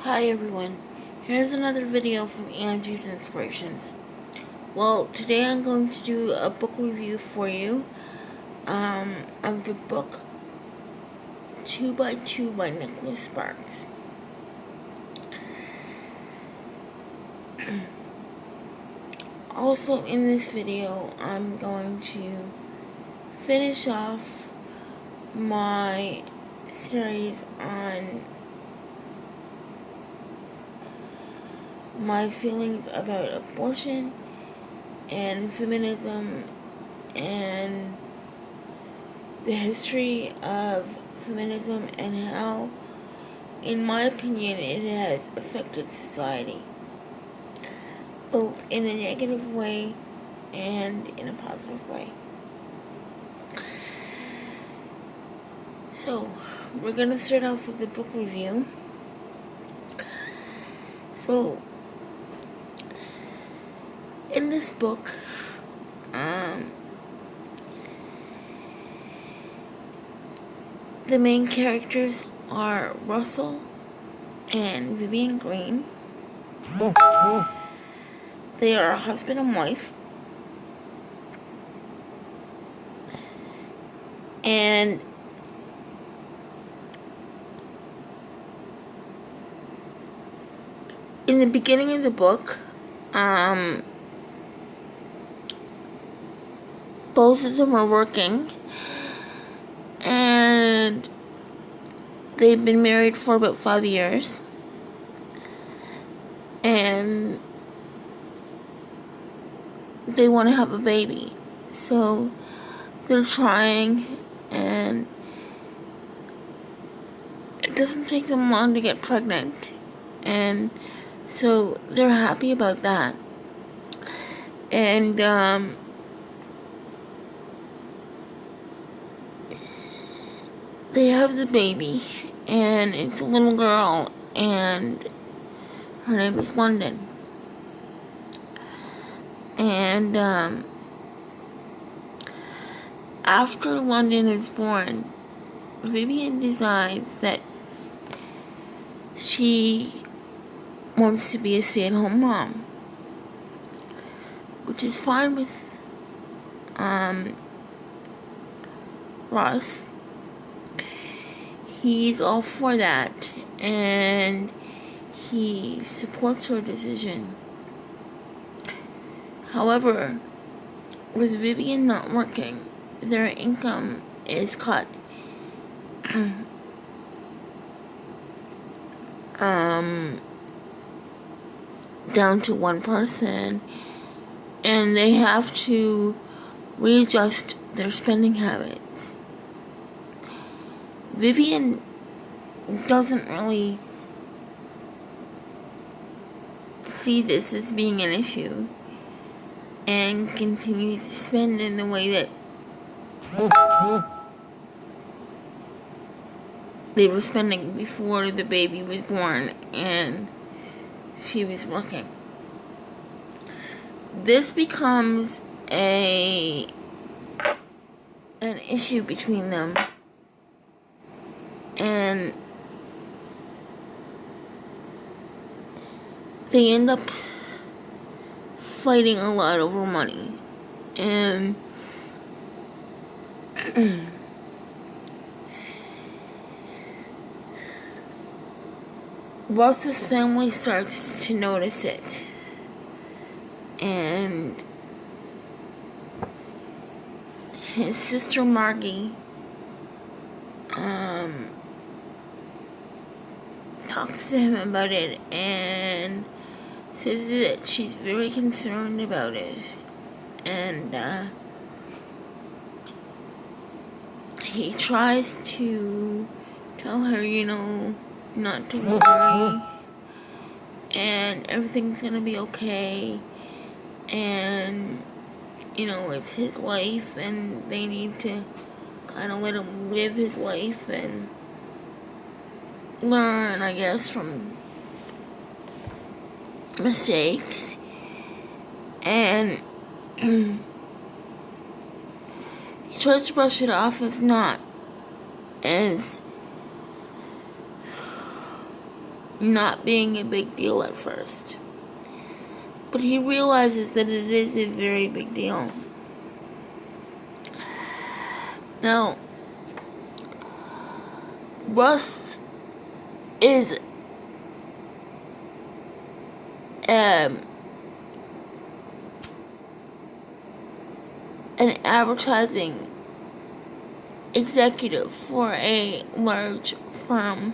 Hi everyone, here's another video from Angie's Inspirations. Well, today I'm going to do a book review for you of the book 2x2 by Nicholas Sparks. Also in this video, I'm going to finish off my series on my feelings about abortion and feminism and the history of feminism and how, in my opinion, it has affected society, both in a negative way and in a positive way. So, we're going to start off with the book review. So, in this book, the main characters are Russell and Vivian Green. They are a husband and wife. And in the beginning of the book, both of them are working, and they've been married for about 5 years, and they want to have a baby, so they're trying, and it doesn't take them long to get pregnant, and so they're happy about that. And they have the baby, and it's a little girl, and her name is London. And after London is born, Vivian decides that she wants to be a stay-at-home mom, which is fine with Ross. He's all for that, and he supports her decision. However, with Vivian not working, their income is cut. Down to one person, and they have to readjust their spending habits. Vivian doesn't really see this as being an issue and continues to spend in the way that they were spending before the baby was born and she was working. This becomes an issue between them, and they end up fighting a lot over money. And Russ's family starts to notice it, and his sister Margie talks to him about it and says that she's very concerned about it, and he tries to tell her, not to worry, and everything's gonna be okay, and it's his life, and they need to kind of let him live his life and learn, I guess, from mistakes. And he tries to brush it off as not being a big deal at first. But he realizes that it is a very big deal. Now, Russ is an advertising executive for a large firm.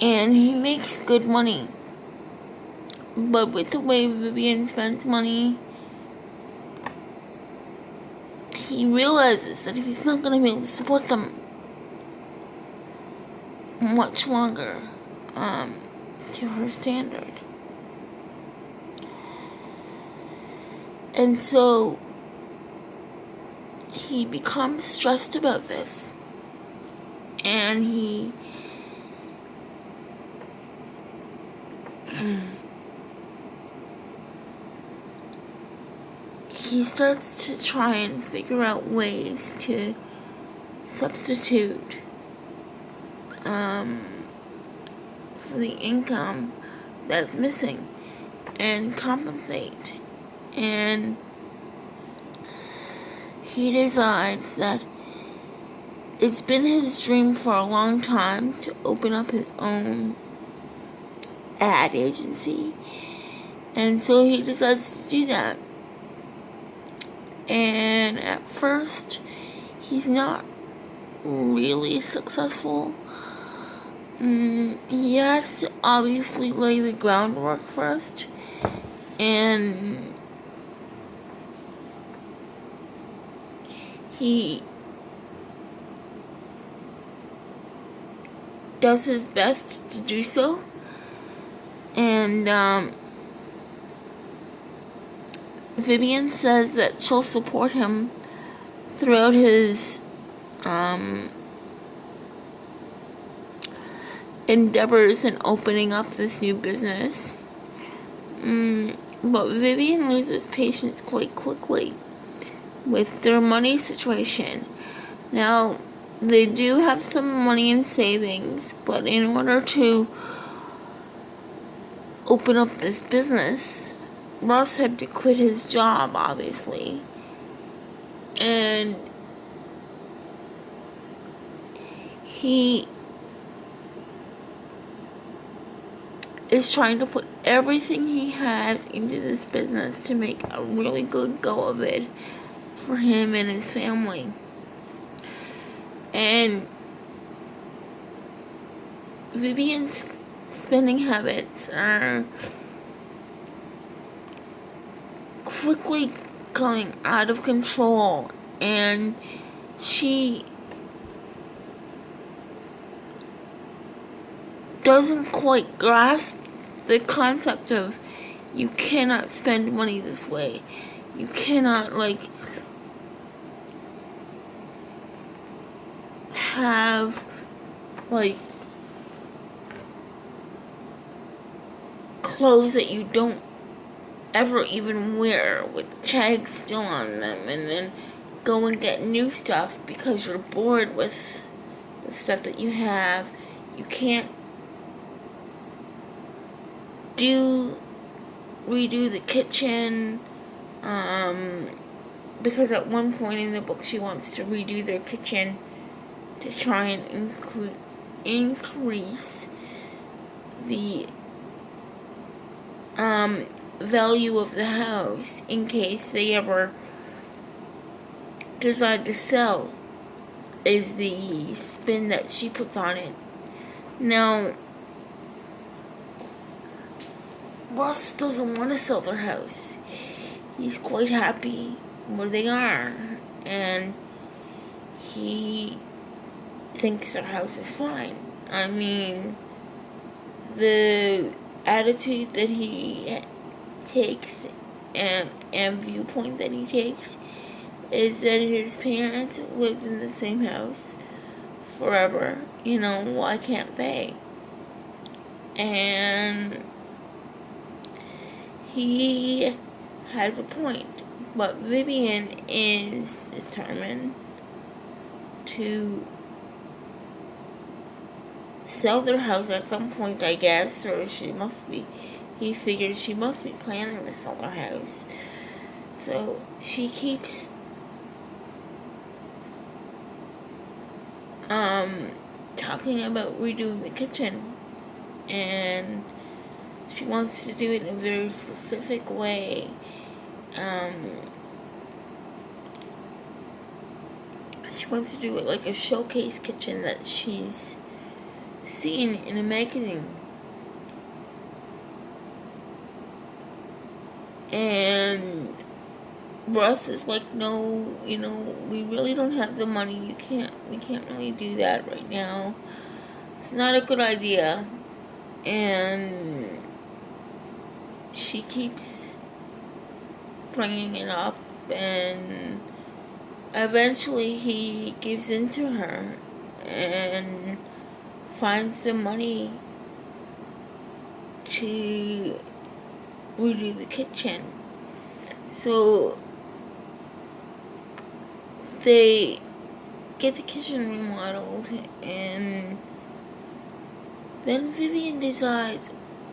And he makes good money. But with the way Vivian spends money, he realizes that he's not going to be able to support them much longer to her standard. And so he becomes stressed about this. And he starts to try and figure out ways to substitute for the income that's missing and compensate. And he decides that it's been his dream for a long time to open up his own ad agency. And so he decides to do that. And at first, he's not really successful. He has to obviously lay the groundwork first. And he does his best to do so. And Vivian says that she'll support him throughout his endeavors in opening up this new business. But Vivian loses patience quite quickly with their money situation. Now, they do have some money in savings, but in order to open up this business, Russ had to quit his job, obviously. And he is trying to put everything he has into this business to make a really good go of it for him and his family. And Vivian's spending habits are quickly going out of control, and she doesn't quite grasp the concept of you cannot spend money this way. You cannot, have, clothes that you don't ever even wear with tags still on them, and then go and get new stuff because you're bored with the stuff that you have. You can't redo the kitchen, because at one point in the book she wants to redo their kitchen to try and increase the value of the house in case they ever decide to sell, is the spin that she puts on it. Now, Russ doesn't want to sell their house. He's quite happy where they are, and he thinks their house is fine. I mean, the attitude that he takes and viewpoint that he takes is that his parents lived in the same house forever. Why can't they? And he has a point, but Vivian is determined to sell their house at some point, I guess, or he figured she must be planning to sell her house. So she keeps talking about redoing the kitchen, and she wants to do it in a very specific way. She wants to do it like a showcase kitchen that she's seen in a magazine. And Russ is like, no, we really don't have the money. We can't really do that right now. It's not a good idea. And she keeps bringing it up, and eventually he gives in to her and finds the money to redo the kitchen. So they get the kitchen remodeled, and then Vivian decides,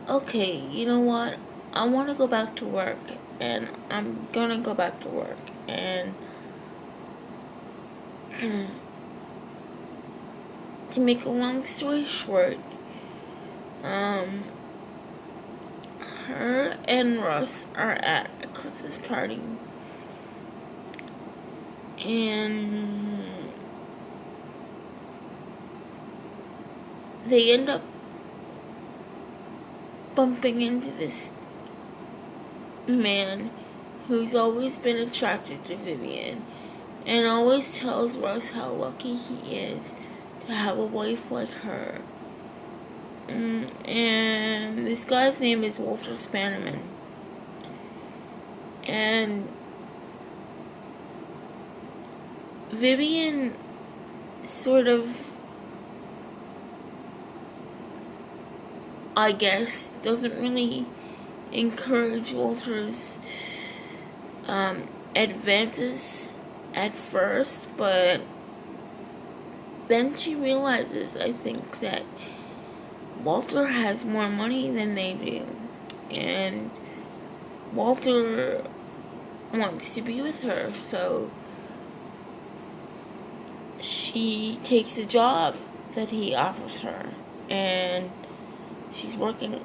okay, you know what? I want to go back to work, and I'm gonna go back to work. And to make a long story short, her and Russ are at a Christmas party, and they end up bumping into this man who's always been attracted to Vivian, and always tells Russ how lucky he is to have a wife like her. And this guy's name is Walter Spannerman. And Vivian sort of, I guess, doesn't really encourage Walter's advances at first, but then she realizes, I think, that Walter has more money than they do, and Walter wants to be with her, so she takes a job that he offers her, and she's working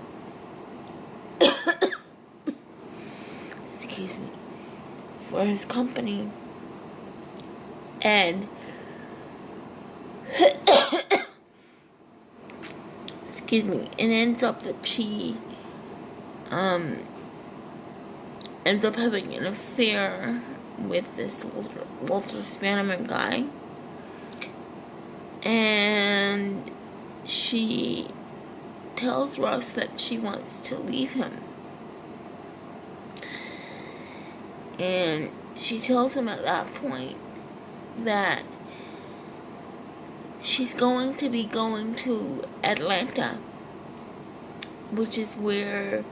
excuse me, for his company, and excuse me, it ends up that she ends up having an affair with this Walter Spannerman guy, and she tells Russ that she wants to leave him. And she tells him at that point that she's going to be going to Atlanta, which is where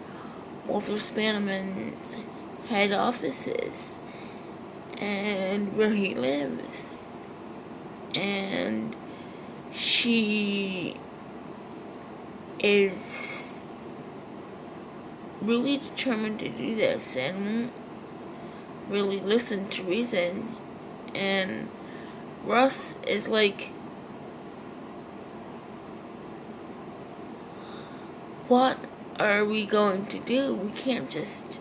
Walter Spannerman's head office is, and where he lives. And she is really determined to do this and really listen to reason. And Russ is like, what are we going to do? We can't just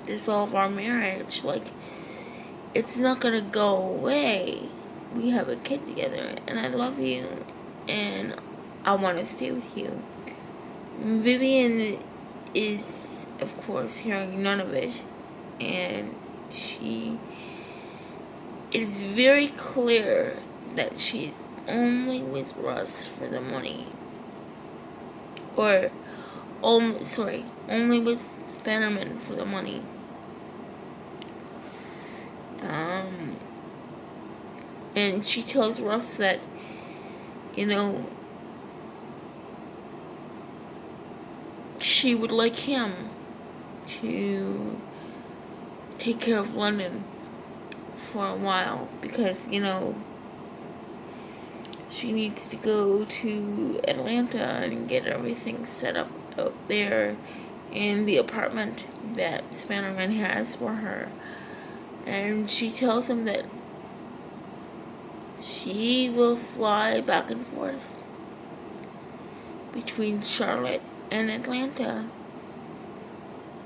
dissolve our marriage. It's not gonna go away. We have a kid together, and I love you, and I want to stay with you. Vivian is, of course, hearing none of it, and she is very clear that she's only with Russ for the money. Only with Spannerman for the money. And she tells Russ that, she would like him to take care of London for a while, because, she needs to go to Atlanta and get everything set up out there in the apartment that Spannerman has for her. And she tells him that she will fly back and forth between Charlotte and Atlanta.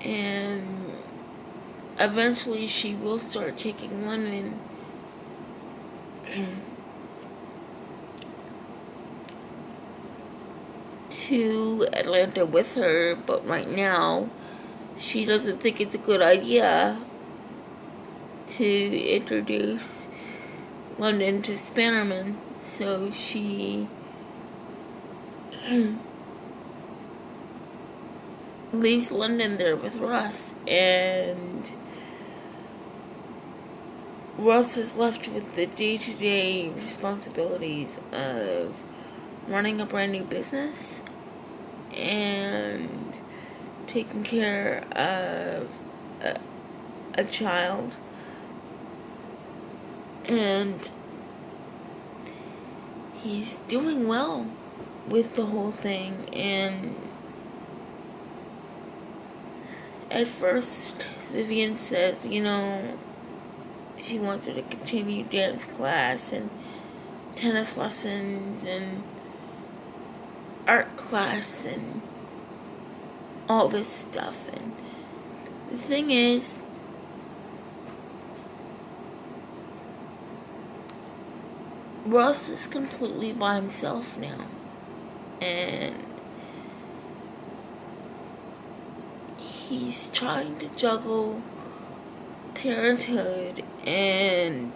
And eventually she will start taking London to Atlanta with her, but right now she doesn't think it's a good idea to introduce London to Spannerman, so she leaves London there with Russ, and Russ is left with the day-to-day responsibilities of running a brand new business and taking care of a child. And he's doing well with the whole thing. And at first, Vivian says, she wants her to continue dance class and tennis lessons and art class and all this stuff. And the thing is, Russ is completely by himself now, and he's trying to juggle parenthood and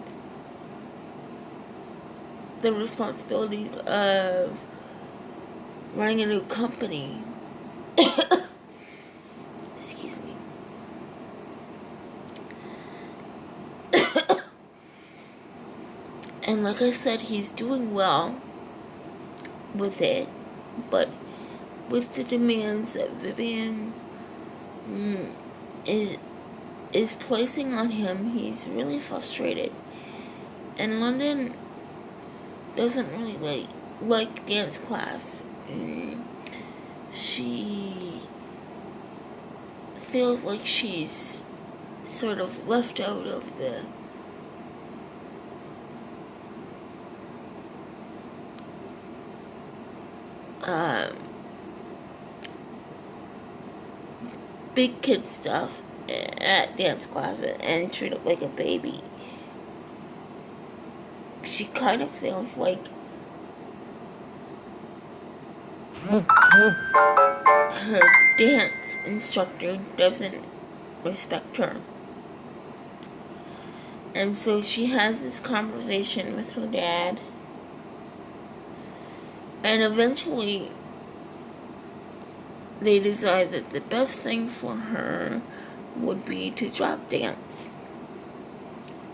the responsibilities of running a new company. Excuse me. And like I said, he's doing well with it, but with the demands that Vivian is placing on him, he's really frustrated. And London doesn't really like dance class. She feels like she's sort of left out of the big kid stuff at dance class and treated like a baby. She kind of feels like her dance instructor doesn't respect her. And so she has this conversation with her dad. And eventually they decide that the best thing for her would be to drop dance.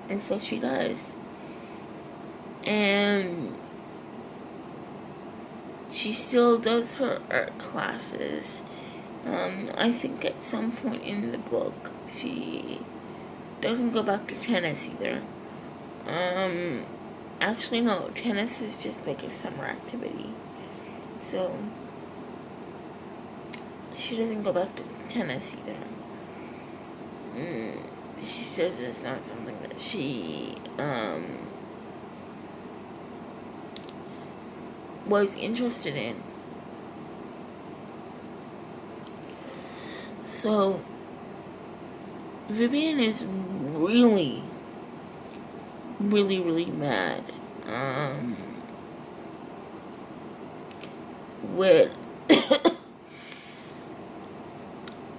And so she does. And she still does her art classes. I think at some point in the book she doesn't go back to tennis either. Actually no, tennis was just like a summer activity. So she doesn't go back to tennis either. She says it's not something that she was interested in. So Vivian is really mad with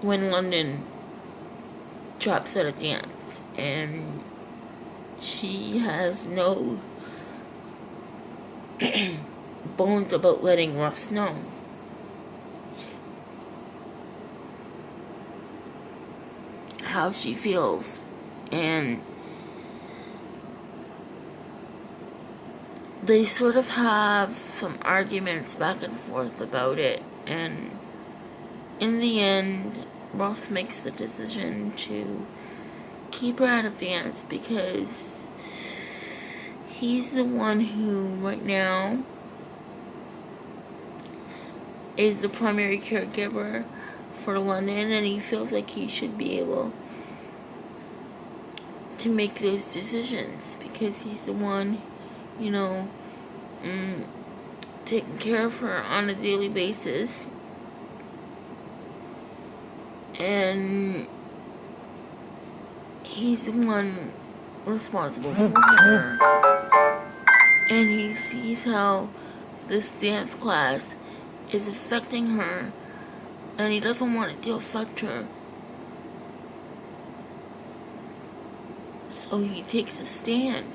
when London drops out of dance, and she has no bones about letting Russ know. How she feels, and they sort of have some arguments back and forth about it, and in the end Ross makes the decision to keep her out of dance because he's the one who right now is the primary caregiver for London, and he feels like he should be able to make those decisions because he's the one, you know, taking care of her on a daily basis. And he's the one responsible for her. And he sees how this dance class is affecting her, and he doesn't want it to affect her. So he takes a stand.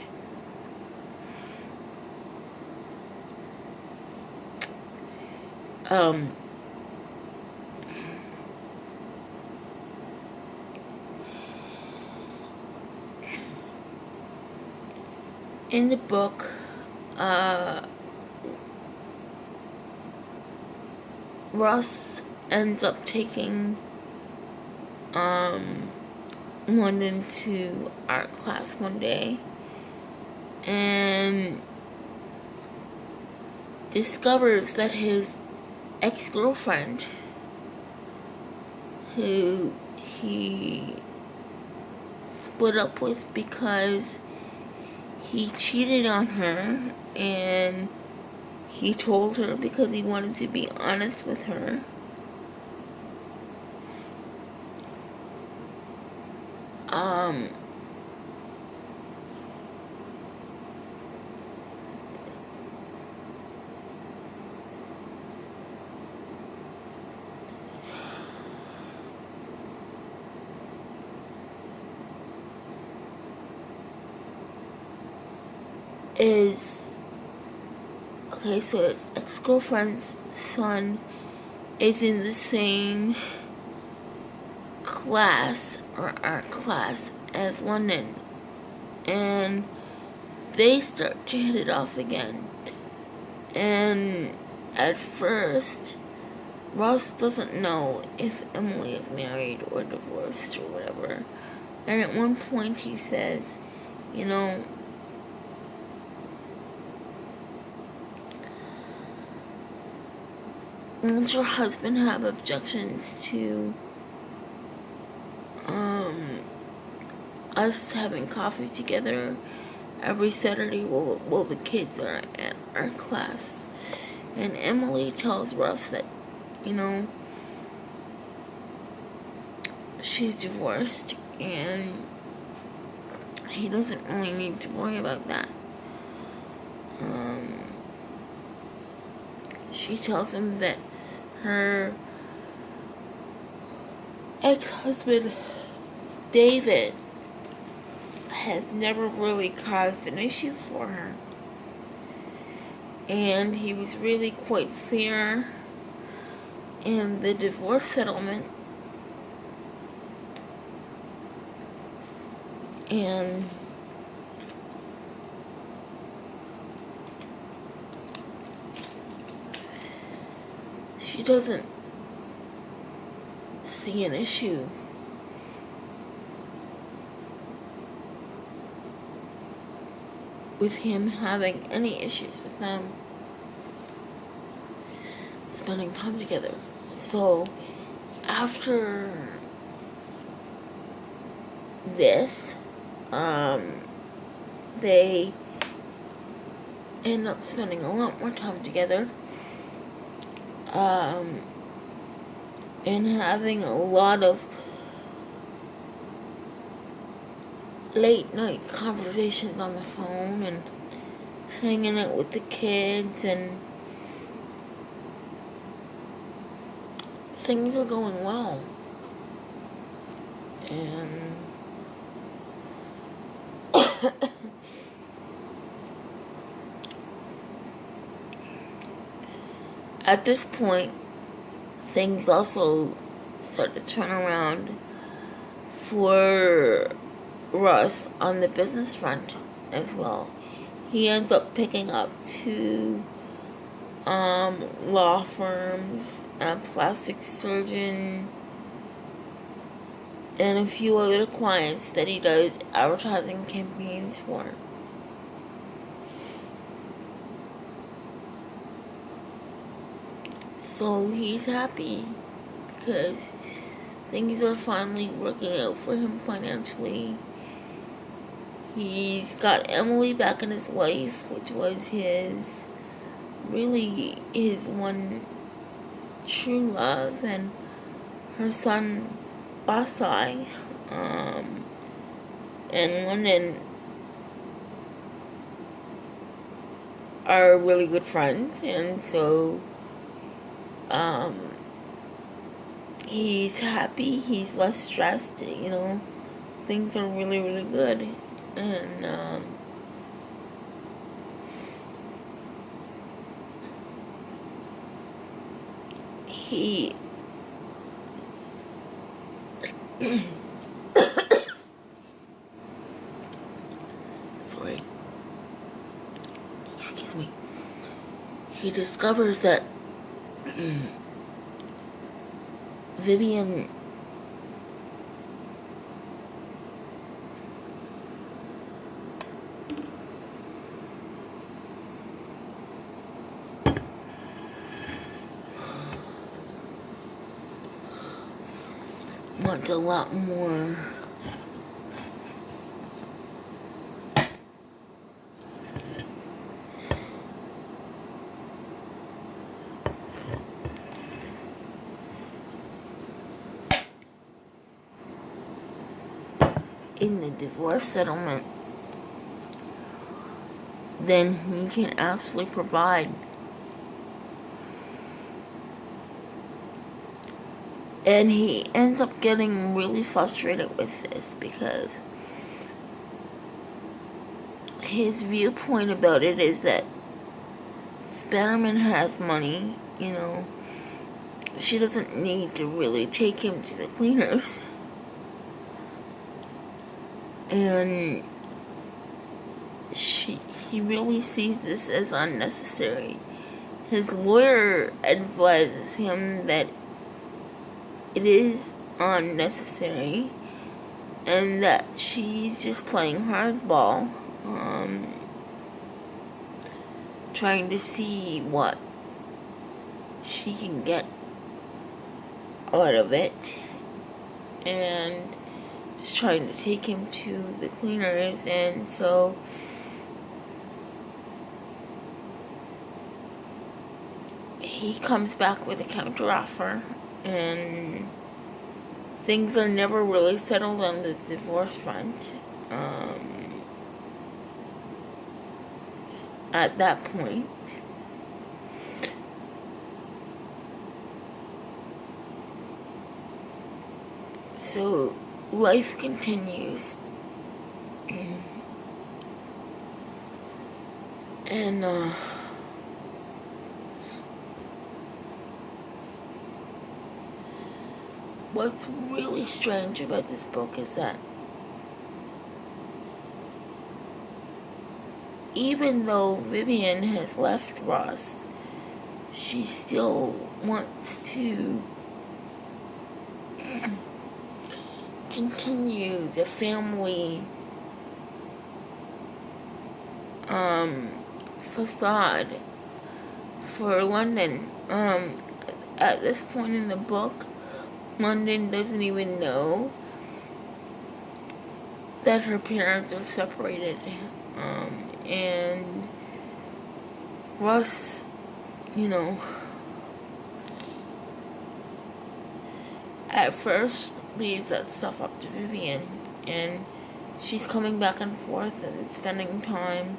In the book, Ross ends up taking London to art class one day and discovers that his ex-girlfriend, who he split up with because he cheated on her, and he told her because he wanted to be honest with her. Okay, so his ex-girlfriend's son is in the same class or art class as London, and they start to hit it off again. And at first, Ross doesn't know if Emily is married or divorced or whatever. And at one point he says, you know, won't your husband have objections to us having coffee together every Saturday while the kids are at our class? And Emily tells Russ that, you know, she's divorced and he doesn't really need to worry about that. She tells him that her ex-husband, David, has never really caused an issue for her. And he was really quite fair in the divorce settlement. And she doesn't see an issue with him having any issues with them spending time together. So after this, they end up spending a lot more time together, and having a lot of late night conversations on the phone and hanging out with the kids, and things are going well. And at this point, things also start to turn around for Russ on the business front as well. He ends up picking up 2 law firms, a plastic surgeon, and a few other clients that he does advertising campaigns for. So he's happy because things are finally working out for him financially. He's got Emily back in his life, which was his one true love, and her son Basai, and London are really good friends, and so he's happy, he's less stressed, things are really, really good. And he sorry, excuse me. He discovers that Vivian wants a lot more in the divorce settlement than he can actually provide. And he ends up getting really frustrated with this because his viewpoint about it is that Spannerman has money, she doesn't need to really take him to the cleaners. And he really sees this as unnecessary. His lawyer advises him that it is unnecessary and that she's just playing hardball, trying to see what she can get out of it, and just trying to take him to the cleaners. And so he comes back with a counteroffer, and things are never really settled on the divorce front at that point. So life continues, and what's really strange about this book is that even though Vivian has left Ross, she still wants to continue the family facade for London. At this point in the book, London doesn't even know that her parents are separated. And Ross, at first leaves that stuff up to Vivian, and she's coming back and forth and spending time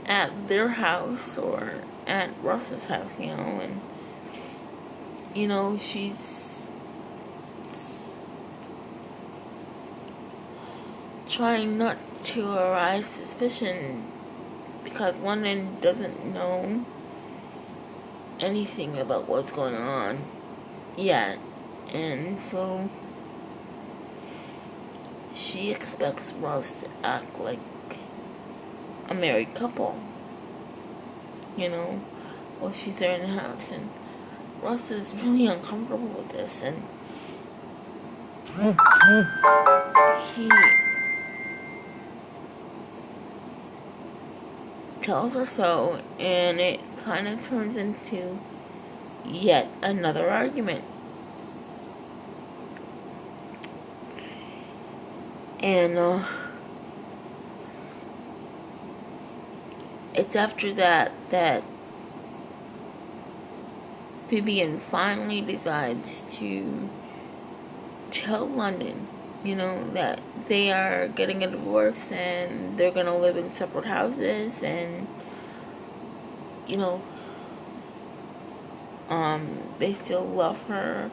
at their house or at Ross's house, and she's trying not to arouse suspicion because London doesn't know anything about what's going on yet, and so she expects Ross to act like a married couple, while she's there in the house. And Ross is really uncomfortable with this, and tells her so, and it kind of turns into yet another argument. And it's after that Vivian finally decides to tell London, that they are getting a divorce and they're gonna live in separate houses, and they still love her,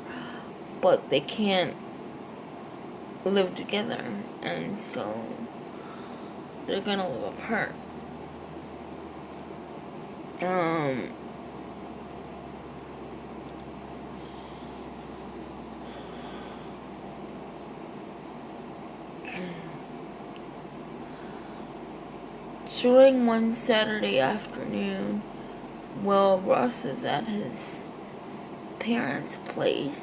but they can't live together, and so they're gonna live apart. During one Saturday afternoon, while Ross is at his parents' place,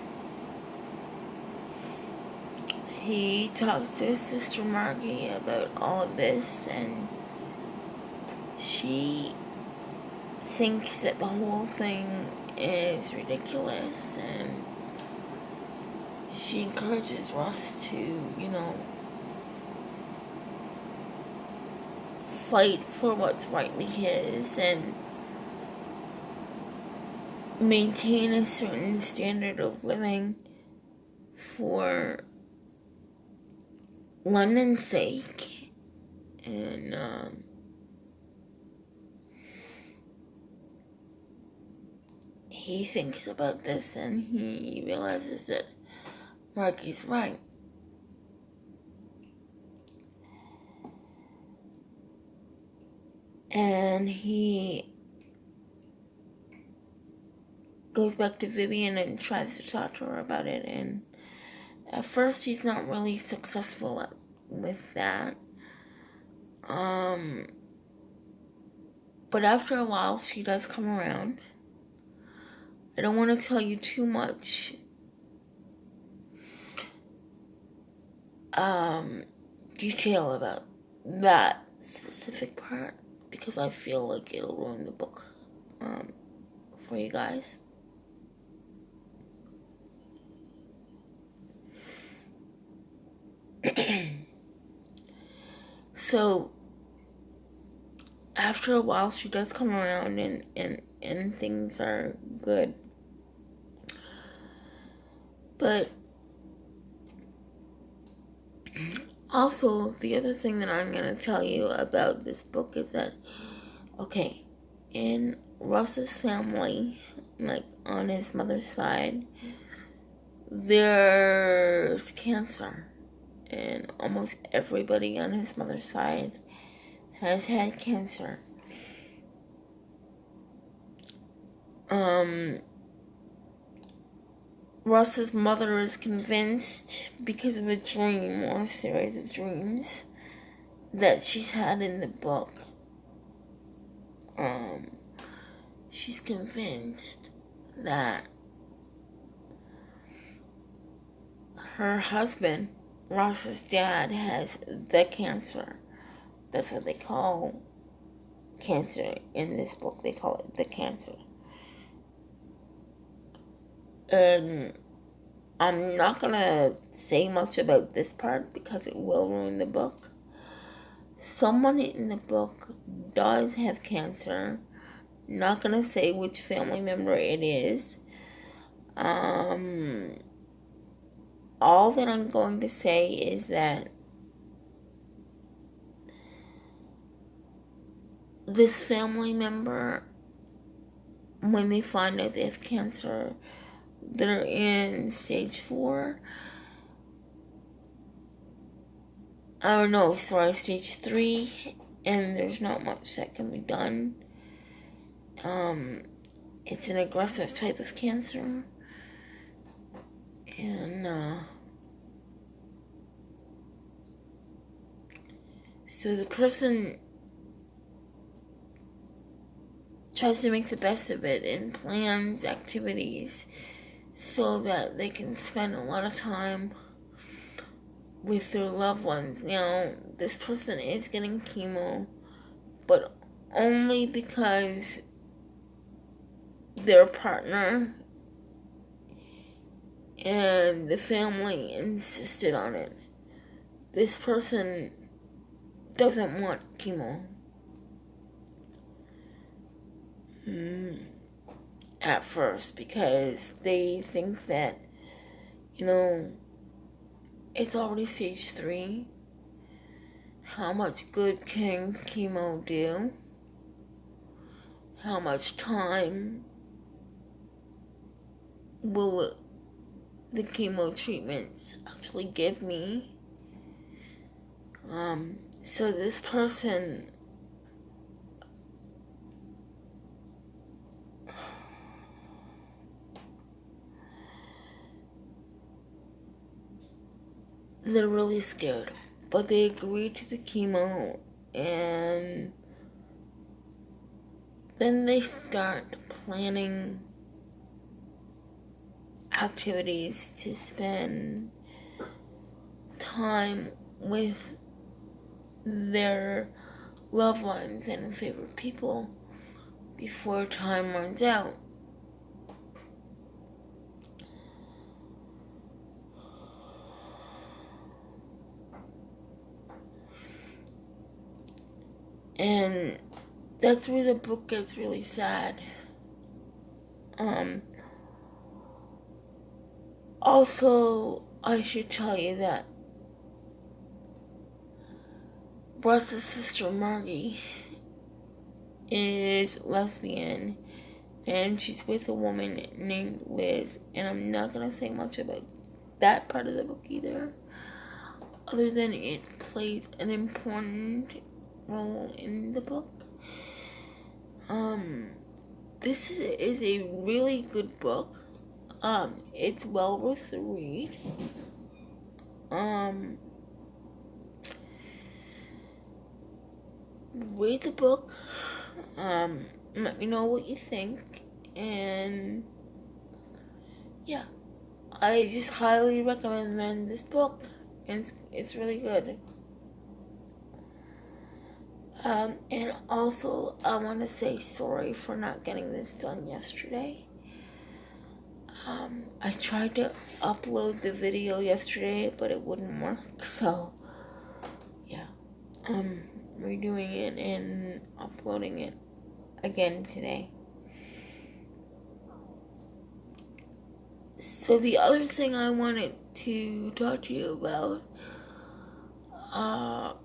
he talks to his sister Margie about all of this, and she thinks that the whole thing is ridiculous, and she encourages Ross to, fight for what's rightly his and maintain a certain standard of living for London's sake. And he thinks about this, and he realizes that Margie's right. And he goes back to Vivian and tries to talk to her about it, and at first he's not really successful with that. But after a while she does come around. I don't want to tell you too much detail about that specific part, because I feel like it'll ruin the book for you guys. So after a while she does come around, and things are good. But also, the other thing that I'm going to tell you about this book is that, okay, in Russ's family, like on his mother's side, there's cancer. And almost everybody on his mother's side has had cancer. Russ's mother is convinced, because of a dream or a series of dreams that she's had in the book, she's convinced that her husband, Ross's dad, has the cancer. That's what they call cancer in this book. They call it the cancer. And I'm not gonna say much about this part because it will ruin the book. Someone in the book does have cancer. Not gonna say which family member it is. All that I'm going to say is that this family member, when they find out they have cancer, they're in stage 4. Stage 3, and there's not much that can be done. It's an aggressive type of cancer. And, so the person tries to make the best of it and plans activities so that they can spend a lot of time with their loved ones. Now, this person is getting chemo, but only because their partner and the family insisted on it. This person doesn't want chemo. At first, because they think that, it's already stage 3. How much good can chemo do? How much time will the chemo treatments actually give me? So this person they're really scared, but they agreed to the chemo, and then they start planning activities to spend time with their loved ones and favorite people before time runs out. And that's where the book gets really sad. Also, I should tell you that Russ's sister Margie is lesbian, and she's with a woman named Liz, and I'm not gonna say much about that part of the book either, other than it plays an important role in the book. This is a really good book. It's well worth the read. Read the book. Let me know what you think, and yeah, I just highly recommend this book, and it's really good. And also, I want to say sorry for not getting this done yesterday. I tried to upload the video yesterday, but it wouldn't work, so yeah, I'm redoing it and uploading it again today. So the other thing I wanted to talk to you about are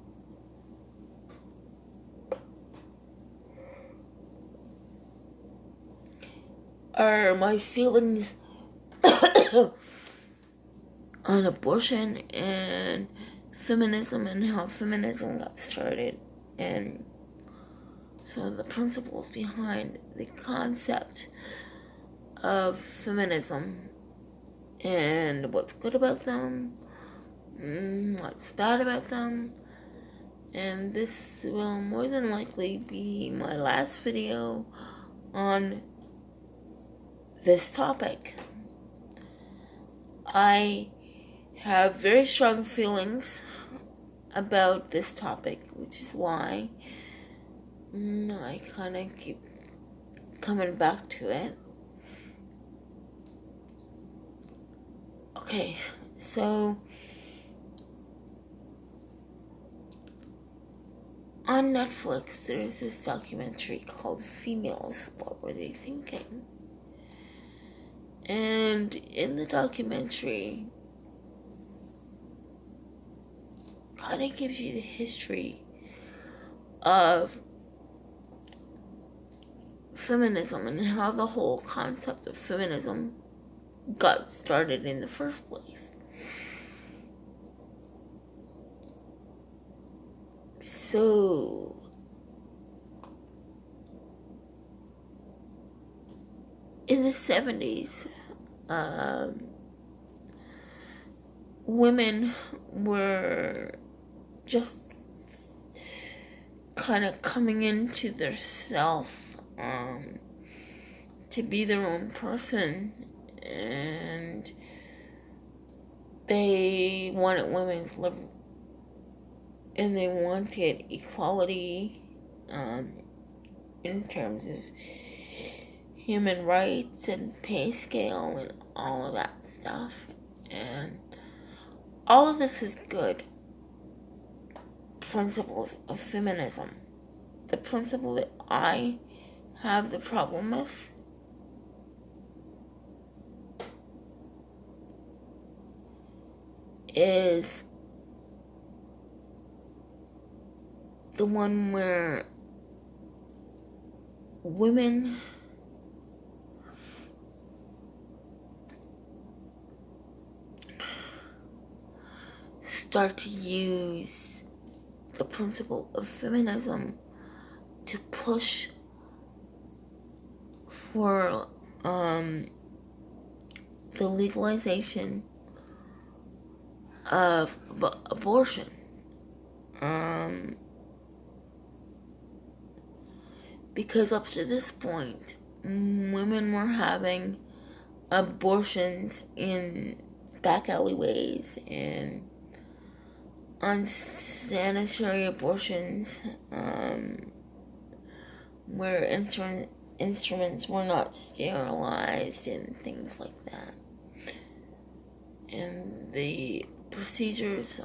my feelings on abortion and feminism, and how feminism got started, and some of the principles behind the concept of feminism, and what's good about them, what's bad about them. And this will more than likely be my last video on this topic. I have very strong feelings about this topic, which is why I kind of keep coming back to it. Okay, so on Netflix, there's this documentary called Females, What Were They Thinking? And in the documentary, kind of gives you the history of feminism and how the whole concept of feminism got started in the first place. So, in the 70s, women were just kind of coming into their self, to be their own person, and they wanted women's and they wanted equality, in terms of human rights and pay scale and all of that stuff. And all of this is good principles of feminism. The principle that I have the problem with is the one where women start to use the principle of feminism to push for the legalization of abortion. Because up to this point, women were having abortions in back alleyways and unsanitary abortions, where instruments were not sterilized and things like that. And the procedures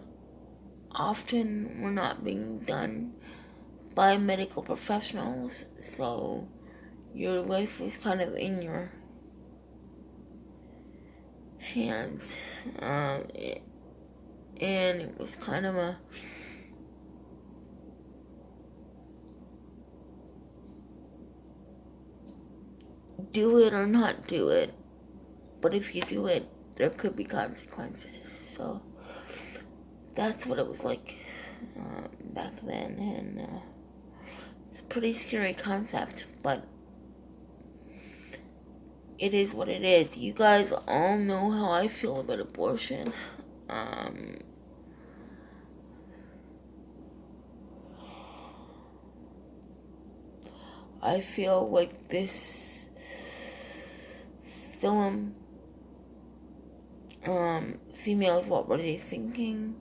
often were not being done by medical professionals, so your life was kind of in your hands. And it was kind of a do it or not do it, but if you do it, there could be consequences. So that's what it was like back then, and it's a pretty scary concept, but it is what it is. You guys all know how I feel about abortion. I feel like this film, Females, What Were They Thinking?,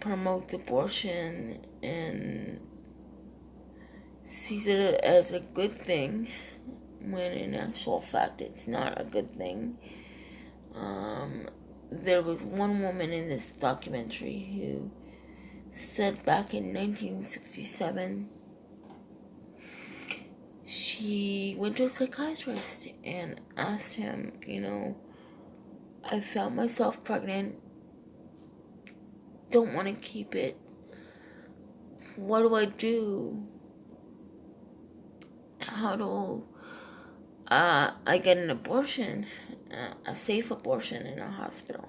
promotes abortion and sees it as a good thing, when in actual fact it's not a good thing. There was one woman in this documentary who said back in 1967, she went to a psychiatrist and asked him, I found myself pregnant, don't want to keep it, what do I do? How do I get an abortion, a safe abortion in a hospital?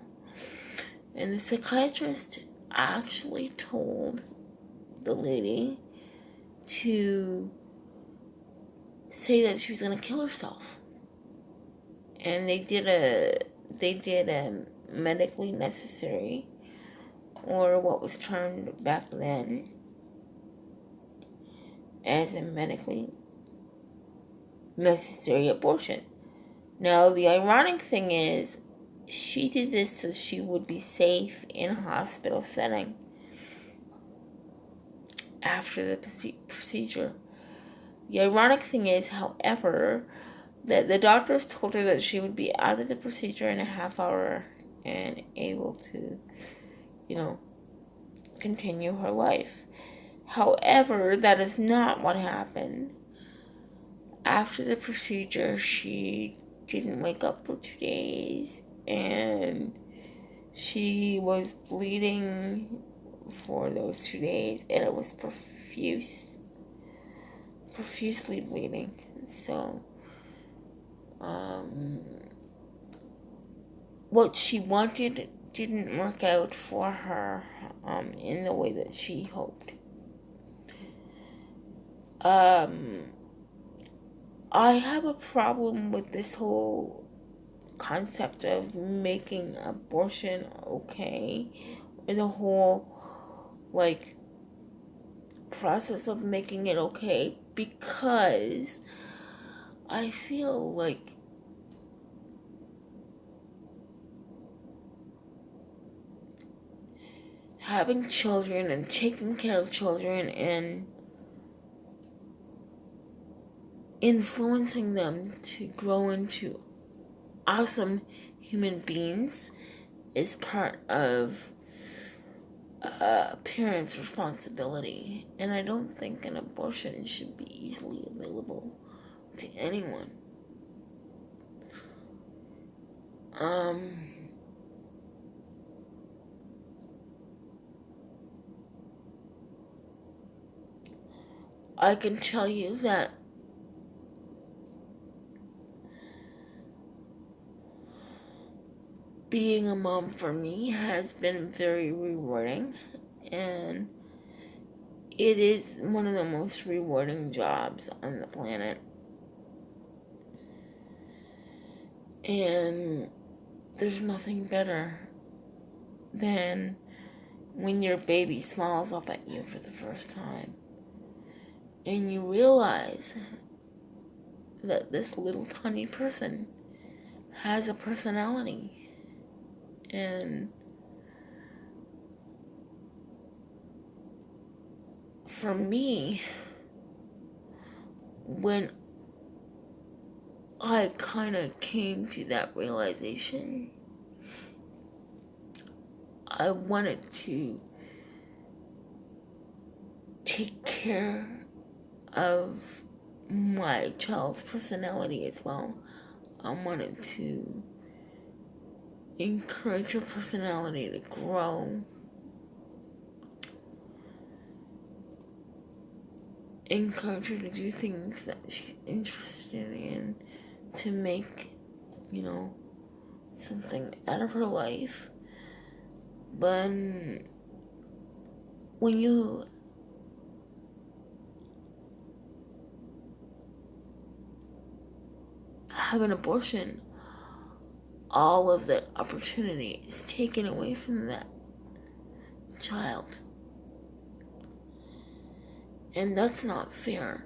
And the psychiatrist actually told the lady to say that she was going to kill herself. And they did a medically necessary, or what was termed back then as a medically necessary abortion. Now, the ironic thing is, she did this so she would be safe in a hospital setting after the procedure. The ironic thing is, however, that the doctors told her that she would be out of the procedure in a half hour and able to, continue her life. However, that is not what happened. After the procedure, she didn't wake up for 2 days, and she was bleeding for those 2 days, and it was profusely bleeding. So, what she wanted didn't work out for her in the way that she hoped. I have a problem with this whole concept of making abortion okay, or the whole process of making it okay, because I feel like having children and taking care of children and influencing them to grow into awesome human beings is part of a parent's responsibility. And I don't think an abortion should be easily available to anyone. I can tell you that being a mom for me has been very rewarding, and it is one of the most rewarding jobs on the planet. And there's nothing better than when your baby smiles up at you for the first time and you realize that this little tiny person has a personality. And for me, when I kind of came to that realization, I wanted to take care of my child's personality as well. I wanted to encourage her personality to grow, encourage her to do things that she's interested in, to make, something out of her life. But when you have an abortion, all of that opportunity is taken away from that child. And that's not fair.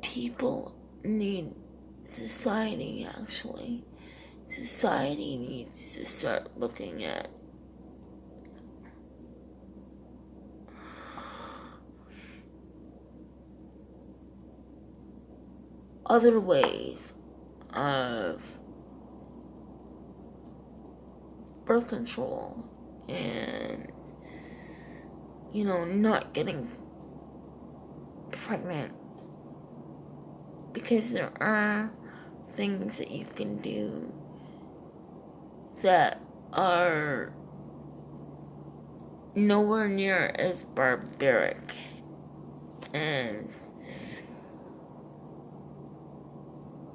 People need society, actually. Society needs to start looking at other ways of birth control and, not getting pregnant, because there are things that you can do that are nowhere near as barbaric as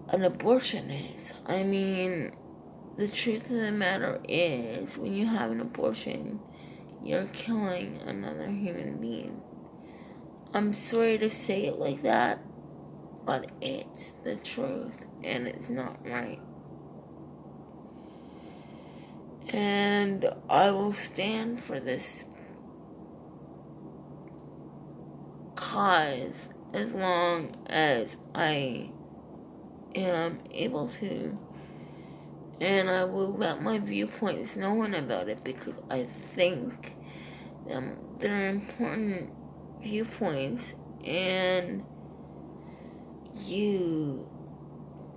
an abortion is. I mean, the truth of the matter is, when you have an abortion, you're killing another human being. I'm sorry to say it like that, but it's the truth, and it's not right. And I will stand for this cause as long as I am able to. And I will let my viewpoints known about it, because I think they're important viewpoints, and you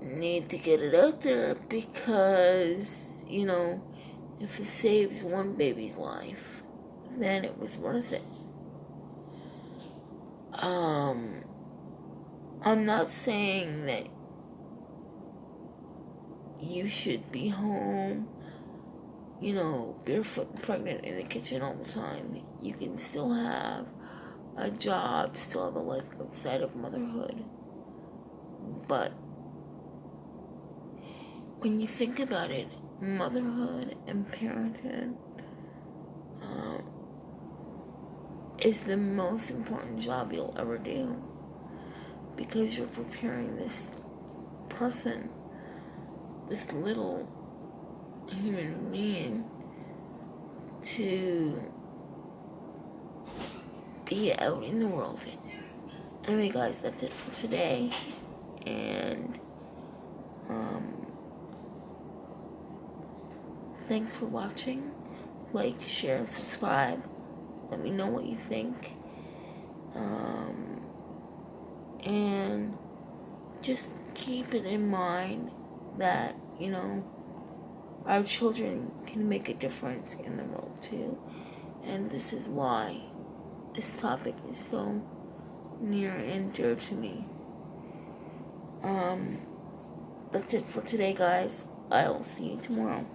need to get it out there, because, if it saves one baby's life, then it was worth it. I'm not saying that you should be home, barefoot and pregnant in the kitchen all the time. You can still have a job, still have a life outside of motherhood. But when you think about it, motherhood and parenthood is the most important job you'll ever do, because you're preparing this person, this little human being, to be out in the world. Anyway, guys, that's it for today. And thanks for watching. Like, share, subscribe. Let me know what you think. And just keep it in mind that, our children can make a difference in the world too. And this is why this topic is so near and dear to me. That's it for today, guys. I'll see you tomorrow.